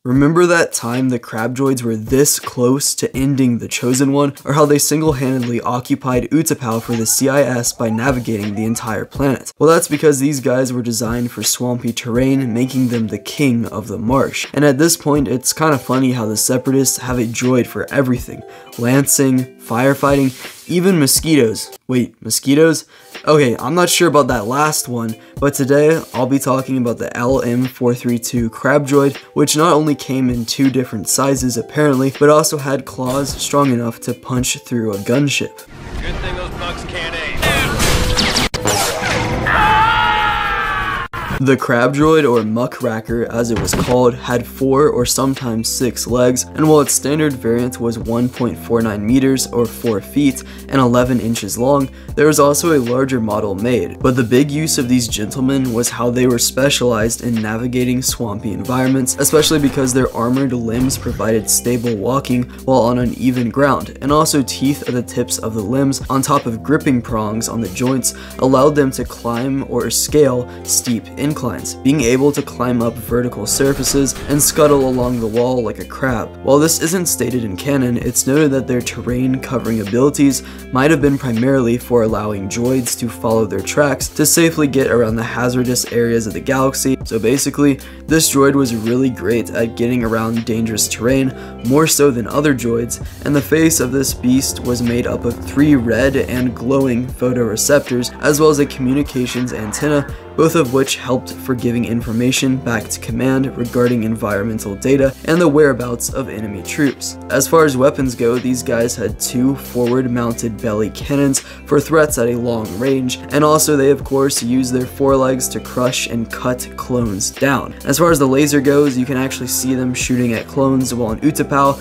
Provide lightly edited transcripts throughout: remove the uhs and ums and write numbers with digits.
Remember that time the crab droids were this close to ending the Chosen One, or how they single-handedly occupied Utapau for the CIS by navigating the entire planet? Well, that's because these guys were designed for swampy terrain, making them the king of the marsh. And at this point, it's kind of funny how the Separatists have a droid for everything: lancing, firefighting, even mosquitoes. Wait, mosquitoes? Okay, I'm not sure about that last one, but today I'll be talking about the LM-432 crab droid, which not only came in 2 different sizes apparently, but also had claws strong enough to punch through a gunship. Good thing those bugs can't aim. The crab droid, or muckraker as it was called, had 4 or sometimes 6 legs, and while its standard variant was 1.49 meters or 4 feet and 11 inches long, there was also a larger model made. But the big use of these gentlemen was how they were specialized in navigating swampy environments, especially because their armored limbs provided stable walking while on uneven ground, and also teeth at the tips of the limbs on top of gripping prongs on the joints allowed them to climb or scale steep inclines, being able to climb up vertical surfaces and scuttle along the wall like a crab. While this isn't stated in canon, it's noted that their terrain covering abilities might have been primarily for allowing droids to follow their tracks to safely get around the hazardous areas of the galaxy. So basically, this droid was really great at getting around dangerous terrain, more so than other droids, and the face of this beast was made up of 3 red and glowing photoreceptors, as well as a communications antenna, both of which helped for giving information back to command regarding environmental data and the whereabouts of enemy troops. As far as weapons go, these guys had 2 forward-mounted belly cannons for threats at a long range, and also they of course use their forelegs to crush and cut clones down. As far as the laser goes, you can actually see them shooting at clones while in Utapau,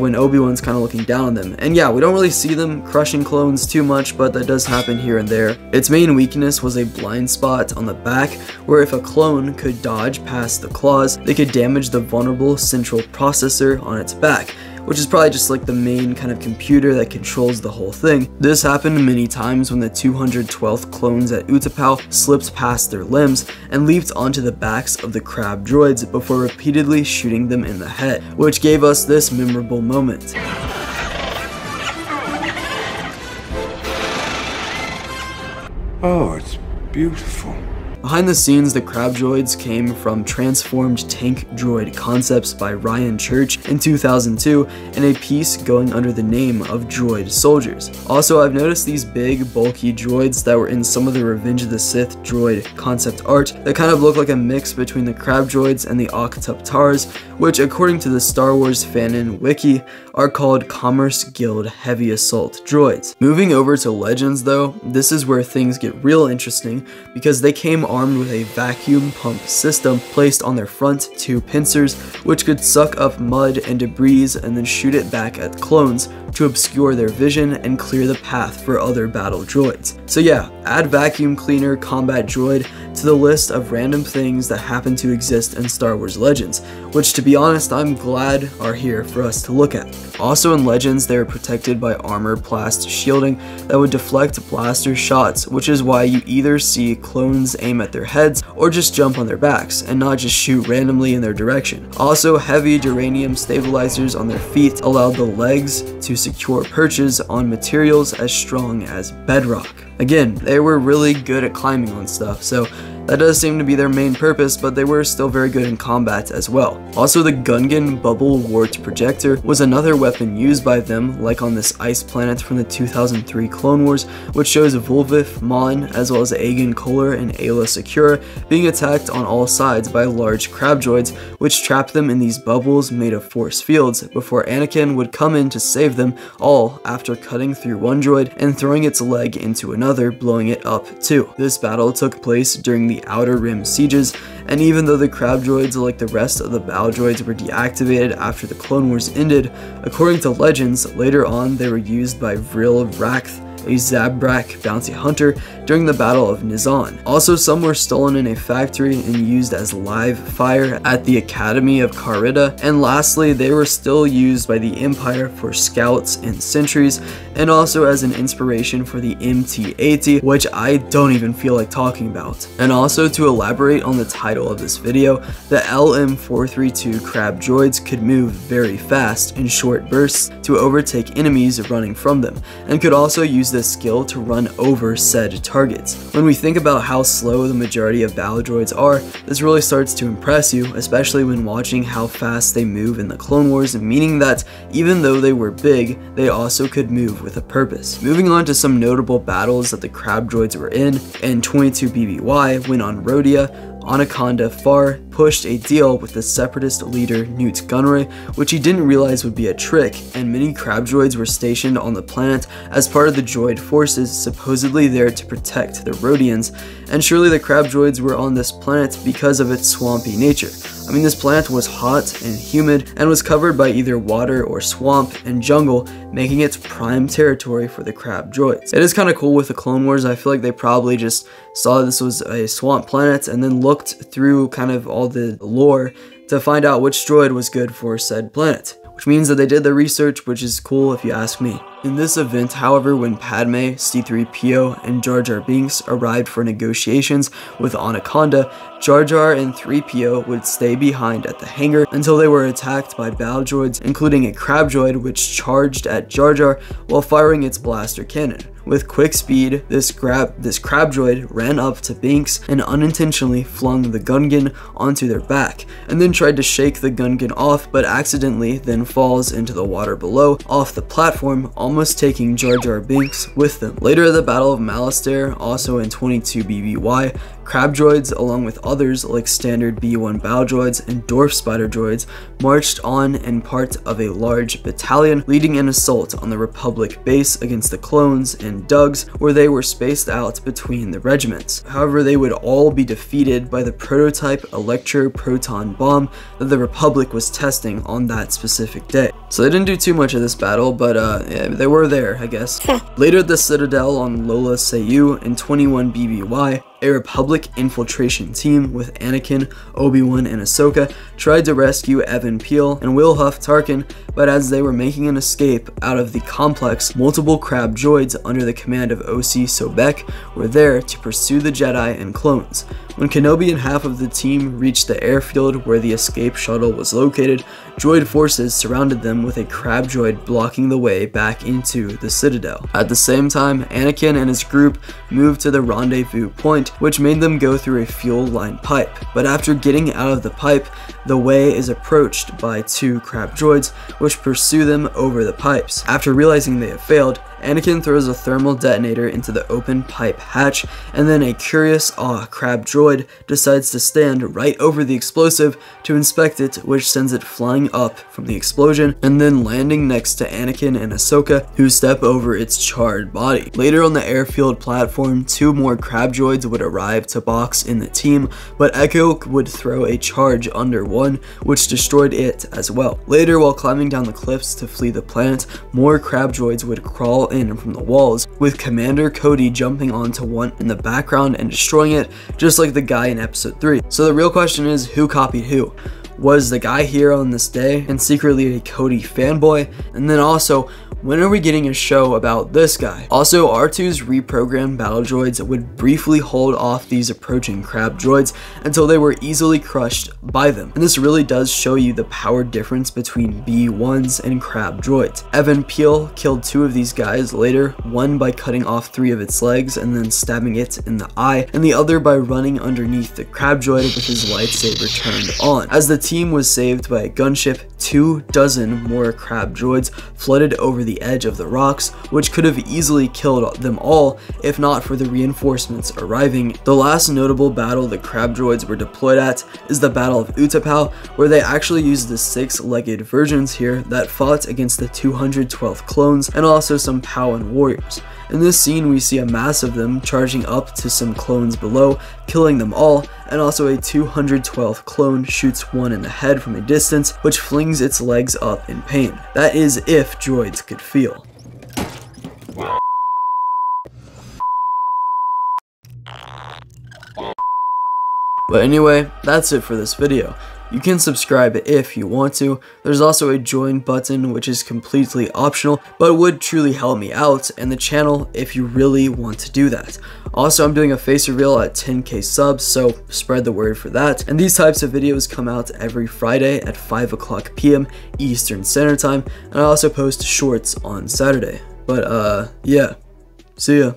when Obi-Wan's kind of looking down on them. And yeah, we don't really see them crushing clones too much, but that does happen here and there. Its main weakness was a blind spot on the back, where if a clone could dodge past the claws, they could damage the vulnerable central processor on its back, which is probably just like the main kind of computer that controls the whole thing. This happened many times when the 212th clones at Utapau slipped past their limbs and leaped onto the backs of the crab droids before repeatedly shooting them in the head, which gave us this memorable moment. Oh, it's beautiful. Behind the scenes, the crab droids came from transformed tank droid concepts by Ryan Church in 2002 in a piece going under the name of Droid Soldiers. Also, I've noticed these big, bulky droids that were in some of the Revenge of the Sith droid concept art that kind of look like a mix between the crab droids and the Octoptars, which according to the Star Wars Fanon wiki are called Commerce Guild Heavy Assault droids. Moving over to Legends though, this is where things get real interesting because they came armed with a vacuum pump system placed on their front 2 pincers, which could suck up mud and debris and then shoot it back at clones to obscure their vision and clear the path for other battle droids. So yeah, add vacuum cleaner combat droid to the list of random things that happen to exist in Star Wars Legends, which to be honest I'm glad are here for us to look at. Also in Legends, they are protected by armor plast shielding that would deflect blaster shots, which is why you either see clones aim at their heads or just jump on their backs and not just shoot randomly in their direction. Also, heavy duranium stabilizers on their feet allowed the legs to secure perches on materials as strong as bedrock. Again, they were really good at climbing on stuff, so that does seem to be their main purpose, but they were still very good in combat as well. Also, the Gungan Bubble Wart Projector was another weapon used by them, like on this ice planet from the 2003 Clone Wars, which shows Volvif, Mon, as well as Aegon Kohler and Aayla Secura being attacked on all sides by large crab droids, which trap them in these bubbles made of force fields, before Anakin would come in to save them all after cutting through one droid and throwing its leg into another, blowing it up too. This battle took place during the Outer Rim sieges, and even though the crab droids like the rest of the battle droids were deactivated after the Clone Wars ended, according to Legends, later on they were used by Vril Rakth, a Zabrak bounty hunter during the Battle of Nizan. Also, some were stolen in a factory and used as live fire at the Academy of Karida, and lastly, they were still used by the Empire for scouts and sentries, and also as an inspiration for the MT-80, which I don't even feel like talking about. And also, to elaborate on the title of this video, the LM-432 crab droids could move very fast in short bursts to overtake enemies running from them, and could also use this skill to run over said targets. When we think about how slow the majority of battle droids are, this really starts to impress you, especially when watching how fast they move in the Clone Wars, meaning that even though they were big, they also could move with a purpose. Moving on to some notable battles that the crab droids were in 22 BBY, when on Rhodia, Anaconda Farr pushed a deal with the separatist leader Newt Gunray, which he didn't realize would be a trick, and many crab droids were stationed on the planet as part of the droid forces supposedly there to protect the Rhodians, and surely the crab droids were on this planet because of its swampy nature. I mean, this planet was hot and humid and was covered by either water or swamp and jungle, making it prime territory for the crab droids. It is kind of cool with the Clone Wars. I feel like they probably just saw this was a swamp planet and then looked through kind of all the lore to find out which droid was good for said planet, which means that they did the research, which is cool if you ask me. In this event, however, when Padme, C-3PO, and Jar Jar Binks arrived for negotiations with Anaconda, Jar Jar and 3PO would stay behind at the hangar until they were attacked by battle droids, including a crab droid which charged at Jar Jar while firing its blaster cannon. With quick speed, this crab droid ran up to Binks and unintentionally flung the Gungan onto their back, and then tried to shake the Gungan off, but accidentally then falls into the water below, off the platform, almost taking Jar Jar Binks with them. Later at the Battle of Malastare, also in 22 BBY, crab droids, along with others like standard B-1 battle droids and dwarf spider droids, marched on in part of a large battalion, leading an assault on the Republic base against the clones and Dugs, where they were spaced out between the regiments. However, they would all be defeated by the prototype electro-proton bomb that the Republic was testing on that specific day. So they didn't do too much of this battle, but yeah, they were there, I guess. Later at the Citadel on Lola-sayu in 21 BBY, a Republic infiltration team with Anakin, Obi-Wan, and Ahsoka tried to rescue Evan Peel and Wilhuff Tarkin, but as they were making an escape out of the complex, multiple crab droids under the command of O.C. Sobek were there to pursue the Jedi and clones. When Kenobi and half of the team reached the airfield where the escape shuttle was located, droid forces surrounded them with a crab droid blocking the way back into the Citadel. At the same time, Anakin and his group moved to the rendezvous point, which made them go through a fuel-lined pipe. But after getting out of the pipe, the way is approached by two crab droids, which pursue them over the pipes. After realizing they have failed, Anakin throws a thermal detonator into the open pipe hatch, and then a curious crab droid decides to stand right over the explosive to inspect it, which sends it flying up from the explosion and then landing next to Anakin and Ahsoka, who step over its charred body. Later on the airfield platform, two more crab droids would arrive to box in the team, but Echo would throw a charge under one, which destroyed it as well. Later, while climbing down the cliffs to flee the planet, more crab droids would crawl in from the walls, with Commander Cody jumping onto one in the background and destroying it, just like the guy in episode 3. So the real question is, who copied who? Was the guy here on this day and secretly a Cody fanboy? And then also, when are we getting a show about this guy? Also, R2's reprogrammed battle droids would briefly hold off these approaching crab droids until they were easily crushed by them. And this really does show you the power difference between B1s and crab droids. Evan Peel killed two of these guys later, one by cutting off 3 of its legs and then stabbing it in the eye, and the other by running underneath the crab droid with his lightsaber turned on. As the team was saved by a gunship, 24 more crab droids flooded over the edge of the rocks, which could have easily killed them all if not for the reinforcements arriving. The last notable battle the crab droids were deployed at is the Battle of Utapau, where they actually used the 6-legged versions here that fought against the 212th clones and also some Pau'an warriors. In this scene, we see a mass of them charging up to some clones below, killing them all, and also a 212th clone shoots one in the head from a distance, which flings its legs up in pain. That is if droids could feel. But anyway, that's it for this video. You can subscribe if you want to. There's also a join button, which is completely optional, but would truly help me out and the channel if you really want to do that. Also, I'm doing a face reveal at 10k subs, so spread the word for that. And these types of videos come out every Friday at 5 o'clock p.m. Eastern Standard Time, and I also post shorts on Saturday. But yeah, see ya.